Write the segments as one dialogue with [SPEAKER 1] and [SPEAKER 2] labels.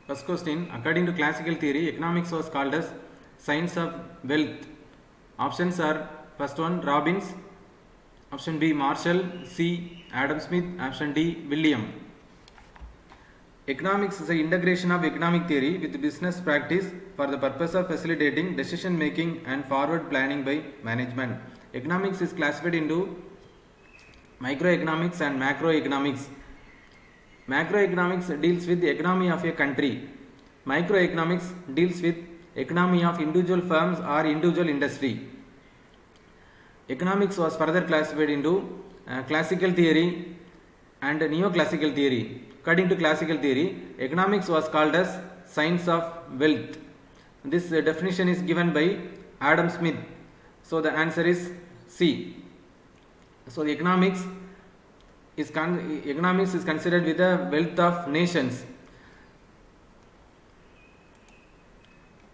[SPEAKER 1] First question, according to classical theory, economics was called as science of wealth. Options are first one Robbins, option B Marshall, C Adam Smith, option D William. Economics is the integration of economic theory with business practice for the purpose of facilitating decision making and forward planning by management. Economics is classified into microeconomics and macroeconomics. Macroeconomics deals with the economy of a country. Microeconomics deals with economy of individual firms or individual industry. Economics was further classified into classical theory and neoclassical theory. According to classical theory, economics was called as science of wealth. This definition is given by Adam Smith. So the answer is C. So the economics is considered with the wealth of nations.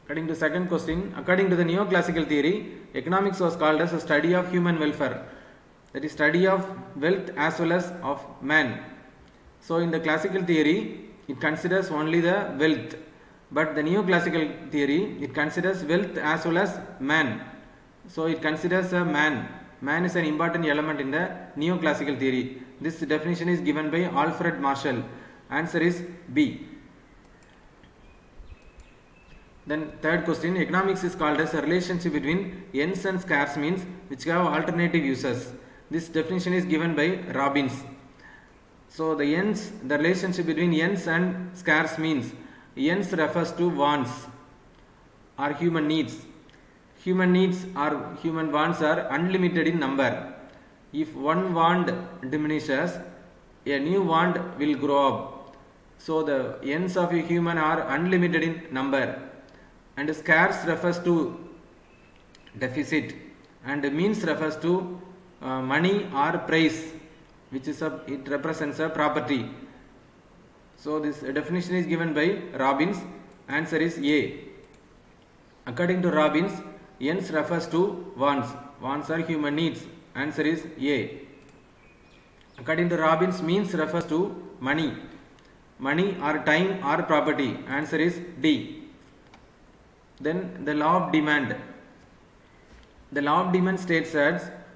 [SPEAKER 1] According to second question, according to the neoclassical theory, economics was called as a study of human welfare. That is study of wealth as well as of man. So in the classical theory, it considers only the wealth, but the neoclassical theory, it considers wealth as well as man. So it considers a man. Man is an important element in the neoclassical theory. This definition is given by Alfred Marshall. Answer is B. Then third question, economics is called as a relationship between ends and scarce means which have alternative uses. This definition is given by Robbins. So the ends, the relationship between ends and scarce means. Ends refers to wants or human needs. Human needs or human wants are unlimited in number. If one want diminishes, a new want will grow up. So the ends of a human are unlimited in number. And scarce refers to deficit, and means refers to money or price, which is it represents a property. So this definition is given by Robbins. Answer is A. According to Robbins, ends refers to wants. Wants are human needs. Answer is A. According to Robbins, means refers to money. Money or time or property. Answer is D. Then the law of demand. The law of demand states that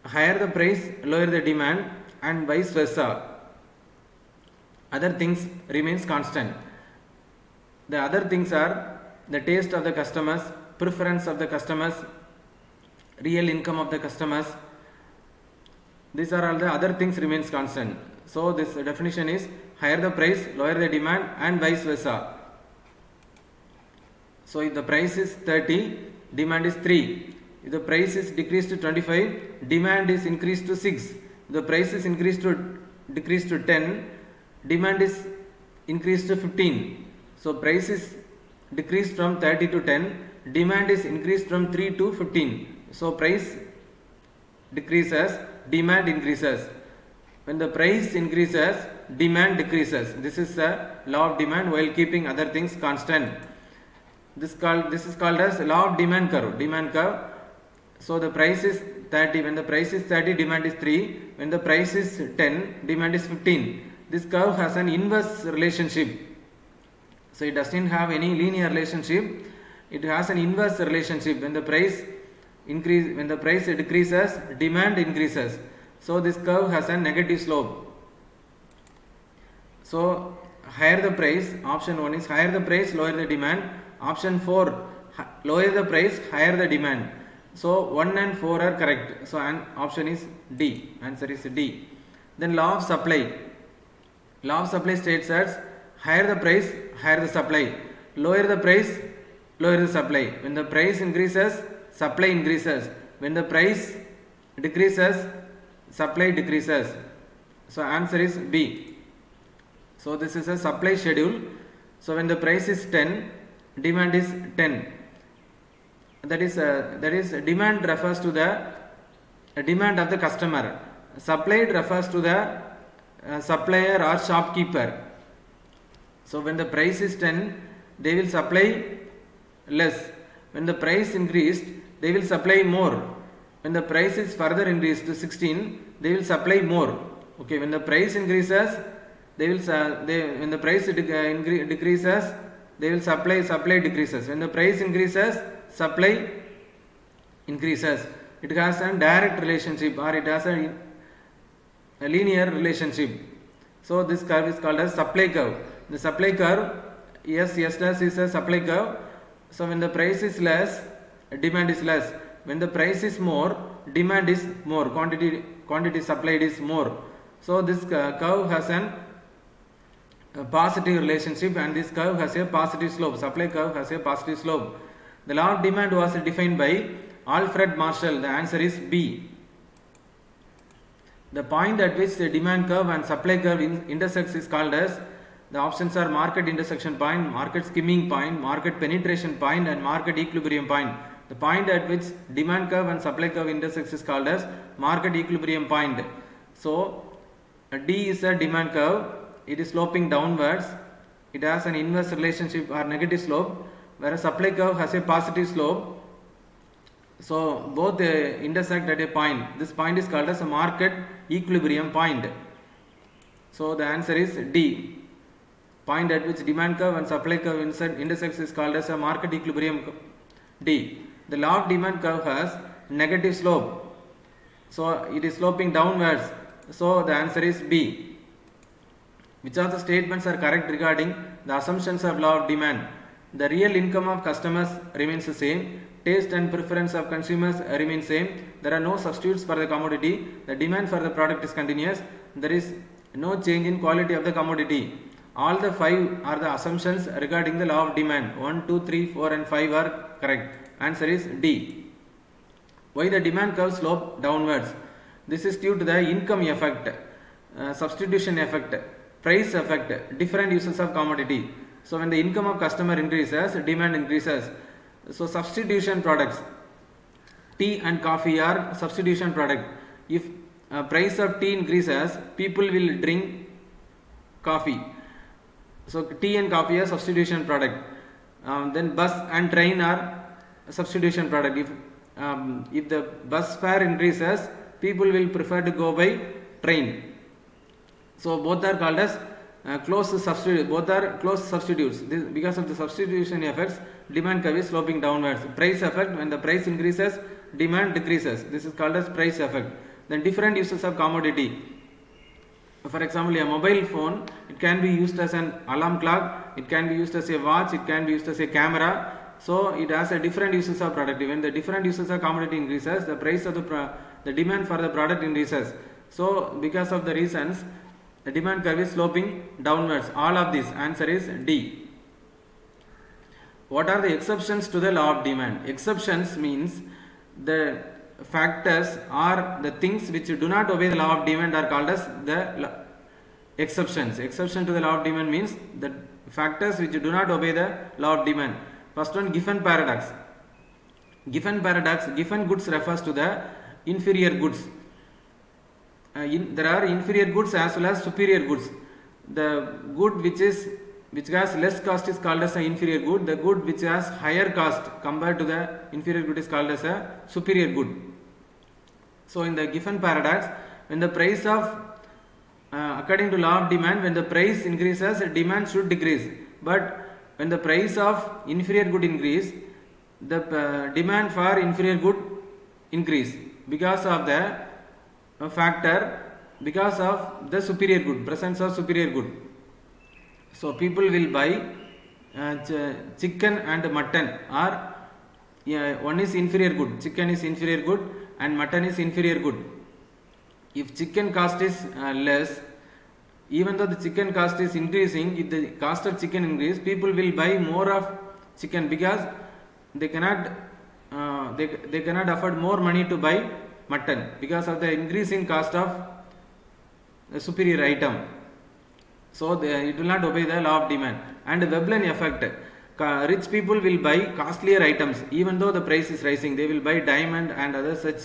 [SPEAKER 1] higher the price, lower the demand, and vice versa. Other things remains constant. The other things are the taste of the customers, preference of the customers, real income of the customers. These are all the other things remains constant. So this definition is higher the price, lower the demand, and vice versa. So if the price is 30, demand is 3. If the price is decreased to 25, demand is increased to 6. If the price is decreased to 10, demand is increased to 15. So price is decreased from 30 to 10, demand is increased from 3 to 15. So price decreases, demand increases. When the price increases, demand decreases. This is the law of demand while keeping other things constant. This is called as law of demand curve. Demand curve. So the price is 30. When the price is 30, demand is 3. When the price is 10, demand is 15. This curve has an inverse relationship. So it doesn't have any linear relationship. It has an inverse relationship. When the price decreases, demand increases. So this curve has a negative slope. So higher the price, option 1 is higher the price, lower the demand. Option 4, lower the price, higher the demand. So 1 and 4 are correct. So option is D. Answer is D. Then law of supply. Law of supply states as higher the price, higher the supply. Lower the price, lower the supply. When the price increases, supply increases. When the price decreases, supply decreases. So answer is B. So this is a supply schedule. So when the price is 10, demand is 10. That is demand refers to the demand of the customer. Supplied refers to the supplier or shopkeeper. So when the price is 10, they will supply less. When the price increased, they will supply more. When the price is further increased to 16, they will supply more. Okay, when the price increases, they will when the price decreases, they will supply decreases. When the price increases, supply increases. It has a direct relationship, or it has a linear relationship. So this curve is called as supply curve. The supply curve, S dash is a supply curve. So when the price is less, demand is less. When the price is more, demand is more. Quantity supplied is more. So this curve has a positive relationship, and this curve has a positive slope. Supply curve has a positive slope. The law of demand was defined by Alfred Marshall. The answer is B. The point at which the demand curve and supply curve intersects is called as, the options are market intersection point, market skimming point, market penetration point, and market equilibrium point. The point at which demand curve and supply curve intersects is called as market equilibrium point. So D is a demand curve. It is sloping downwards. It has an inverse relationship or negative slope, whereas supply curve has a positive slope. So both intersect at a point. This point is called as a market equilibrium point. So the answer is D. Point at which demand curve and supply curve intersects is called as a market equilibrium. D. The law of demand curve has negative slope. So it is sloping downwards. So the answer is B. Which of the statements are correct regarding the assumptions of law of demand? The real income of customers remains the same. Taste and preference of consumers remain same. There are no substitutes for the commodity. The demand for the product is continuous. There is no change in quality of the commodity. All the 5 are the assumptions regarding the law of demand. 1, 2, 3, 4 and 5 are correct. Answer is D. Why the demand curve slope downwards? This is due to the income effect, substitution effect, price effect, different uses of commodity. So when the income of customer increases, demand increases. So substitution products, tea and coffee are substitution product. If price of tea increases, people will drink coffee. So tea and coffee are substitution product. Then bus and train are substitution product. If the bus fare increases, people will prefer to go by train. So both are called as close substitutes. Both are close substitutes. Because of the substitution effects, demand curve is sloping downwards. Price effect, when the price increases, demand decreases. This is called as price effect. Then different uses of commodity. For example, a mobile phone, it can be used as an alarm clock, it can be used as a watch, it can be used as a camera. So it has a different uses of product. When the different uses of commodity increases, the price of the demand for the product increases. So because of the reasons, the demand curve is sloping downwards. All of this, answer is D. What are the exceptions to the law of demand? Exceptions means the factors or the things which do not obey the law of demand are called as the exceptions. Exception to the law of demand means the factors which do not obey the law of demand. First one, Giffen paradox. Giffen paradox, Giffen goods refers to the inferior goods. There are inferior goods as well as superior goods. The good which has less cost is called as an inferior good. The good which has higher cost compared to the inferior good is called as a superior good. So in the Giffen paradox, when the price of according to law of demand, when the price increases, demand should decrease. But when the price of inferior good increase, the demand for inferior good increase because of the factor, because of the superior good, presence of superior good. So people will buy chicken and mutton, or one is inferior good, chicken is inferior good and mutton is inferior good. If chicken cost is less, even though the chicken cost is increasing, if the cost of chicken increase, people will buy more of chicken because they cannot afford more money to buy mutton because of the increasing cost of the superior item. So it will not obey the law of demand. And Veblen effect, rich people will buy costlier items even though the price is rising. They will buy diamond and other such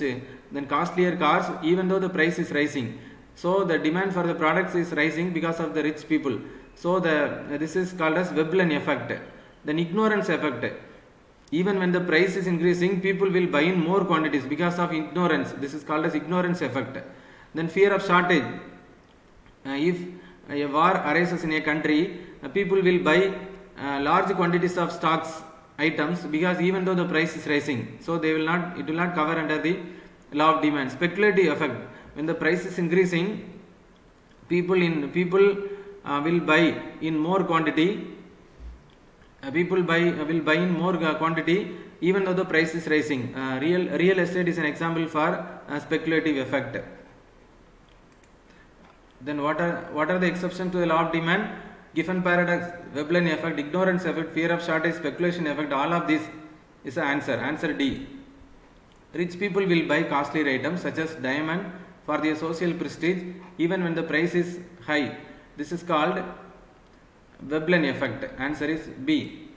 [SPEAKER 1] then costlier cars even though the price is rising. So the demand for the products is rising because of the rich people. So this is called as Veblen effect. Then ignorance effect. Even when the price is increasing, people will buy in more quantities because of ignorance. This is called as ignorance effect. Then fear of shortage. If a war arises in a country, people will buy large quantities of stocks items because even though the price is rising, so it will not cover under the law of demand. Speculative effect: when the price is increasing, people will buy in more quantity. People will buy in more quantity even though the price is rising. Real estate is an example for speculative effect. Then what are the exceptions to the law of demand? Giffen paradox, Veblen effect, ignorance effect, fear of shortage, speculation effect. All of this is the answer. Answer D. Rich people will buy costly items such as diamond for their social prestige even when the price is high. This is called Veblen effect. Answer is B.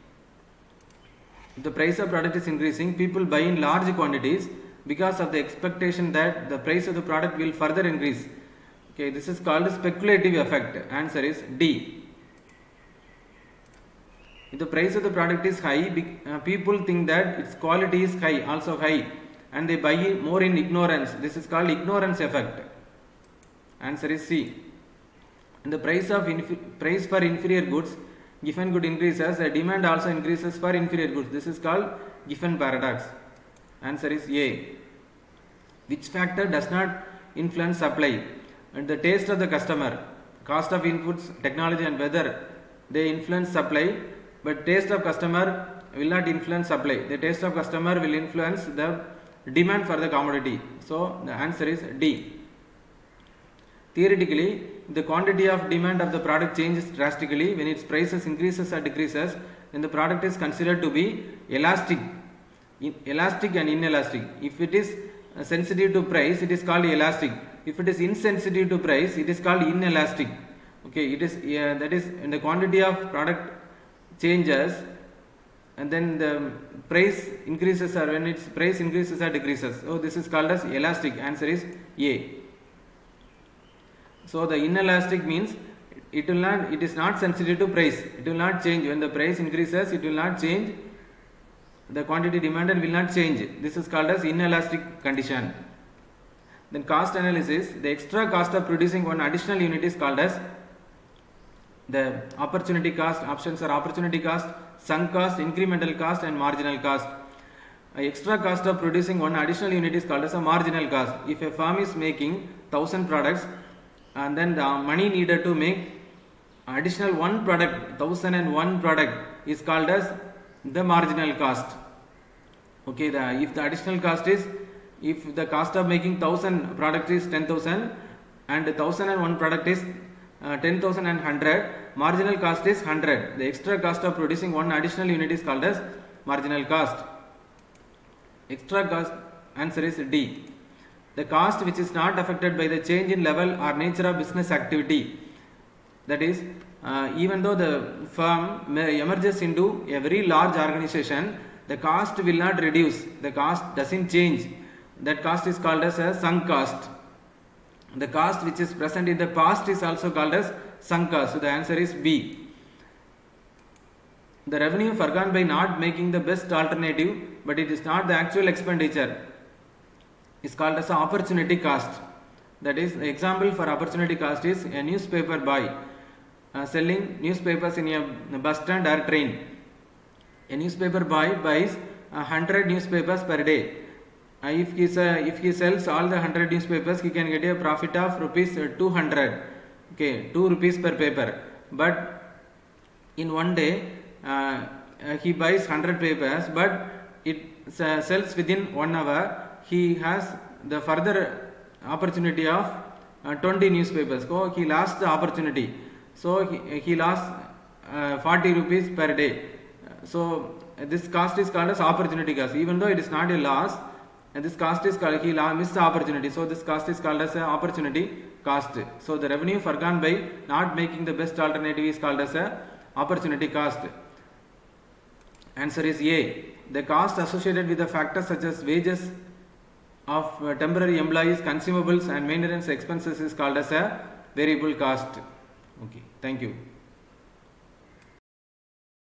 [SPEAKER 1] If the price of product is increasing, people buy in large quantities because of the expectation that the price of the product will further increase. Okay, this is called speculative effect. Answer is D. If the price of the product is high, people think that its quality is also high, and they buy more in ignorance. This is called ignorance effect. Answer is C. And the price for inferior goods, Giffen good increases, the demand also increases for inferior goods. This is called Giffen paradox. Answer is A. Which factor does not influence supply? And the taste of the customer, cost of inputs, technology and weather, they influence supply, but taste of customer will not influence supply. The taste of customer will influence the demand for the commodity. So the answer is D. Theoretically, the quantity of demand of the product changes drastically when its prices increases or decreases, then the product is considered to be elastic and inelastic. If it is sensitive to price, it is called elastic. If it is insensitive to price, it is called inelastic. Okay, it is that is when the quantity of product changes and then the price increases or when its price increases or decreases. So this is called as elastic. Answer is A. So the inelastic means it is not sensitive to price. It will not change when the price increases. It will not change. The quantity demanded will not change. This is called as inelastic condition. Then cost analysis. The extra cost of producing one additional unit is called as the opportunity cost. Options are opportunity cost, sunk cost, incremental cost and marginal cost. Extra cost of producing one additional unit is called as a marginal cost. If a firm is making 1000 products and then the money needed to make additional one product, 1001 product is called as the marginal cost. Okay, if the additional cost is, if the cost of making 1000 product is 10,000 and 1001 product is 10,000 and 100, marginal cost is 100. The extra cost of producing one additional unit is called as marginal cost. Extra cost, answer is D. The cost which is not affected by the change in level or nature of business activity. That is, even though the firm emerges into a very large organization, the cost will not reduce. The cost doesn't change. That cost is called as a sunk cost. The cost which is present in the past is also called as sunk cost. So the answer is B. The revenue forgone by not making the best alternative, but it is not the actual expenditure, is called as opportunity cost. That is, the example for opportunity cost is a newspaper boy selling newspapers in a bus stand or train. A newspaper boy buys 100 newspapers per day. If he sells all the 100 newspapers, he can get a profit of rupees 200. Okay, 2 rupees per paper. But in one day, he buys 100 papers, but it sells within 1 hour. He has the further opportunity of 20 newspapers. So he lost the opportunity. So he lost 40 rupees per day. So this cost is called as opportunity cost. Even though it is not a loss, and this cost is called, he missed the opportunity. So this cost is called as a opportunity cost. So the revenue forgone by not making the best alternative is called as a opportunity cost. Answer is A. The cost associated with the factors such as wages of temporary employees, consumables and maintenance expenses is called as a variable cost. Okay, thank you.